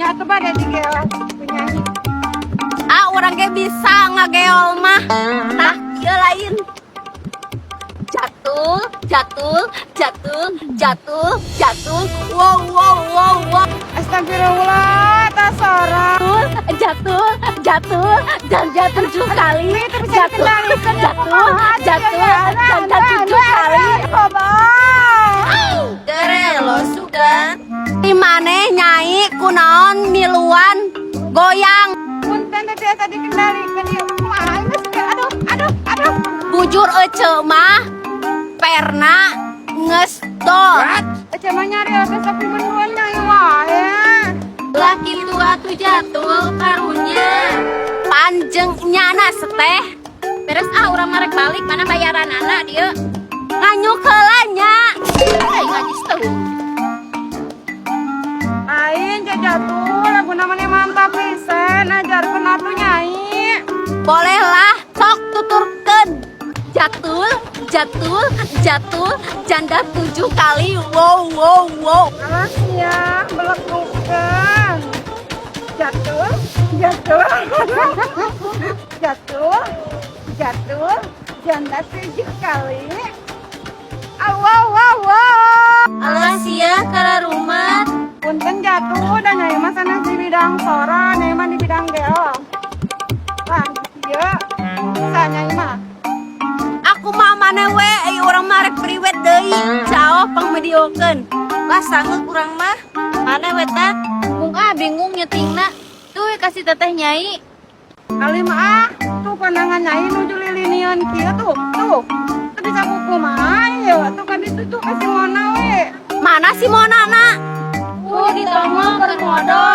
ya coba deh digeol penyanyi. Ah, orang ge bisa ngageol mah. Nah, ieu lain. Jatuh, jatuh, jatuh, jatuh, jatuh. Wow, wow, wow, wow. Astagfirullah, tasora. Jatuh, jatuh, dan jatuh 7 kali. Itu bisa Jatuh, dikendalikan ya, jatuh, kumaha, jatuh, ya, dan jatuh 7 kali. Coba. Gerelo sugan. Dimane nyai kunaon miluan goyang. Punten teh biasa dikendalikan ya. Kumaha geus teh. Aduh, aduh, aduh. Bujur ece mah perna ngestol. Ece mah nyari atuh sapi menduan nyai wae. Laki tua tuh jatuh karunya. Panjeng nyana seteh. Beres orang marek balik mana bayaran anak dia. Nganyuk heulanya. Aing ngajis teu. Aing jatuh lagu namanya mantap pisan ajarkeun atuh nyai. Bolehlah sok tuturkeun. Jatuh, jatuh, jatuh, janda 7 kali. Wow, wow, wow. Alas ya, belekukeun. Jatuh, jatuh. Jatuh, jatuh, janda 7 kali. Wow, wow, wow. Alas ya kara rumah. Punten jatuh dan nyai mah sana di bidang sora, nyai mah di bidang geo. Wah, ieu bisa nyai mah. Aku mah mana we, ayo orang marek priwet deui. Cao pangmediokeun. Lah sangeuk urang mah. Mana we tak? Mung bingung nyetingna. Tuh kasih teteh nyai. Ali mah tuh pandangan nyai nuju lilinian kieu tuh. Tuh bisa buku mah ya tuh kan itu tuh kasih mona we. Mana si Monana? Di tongol keur modal.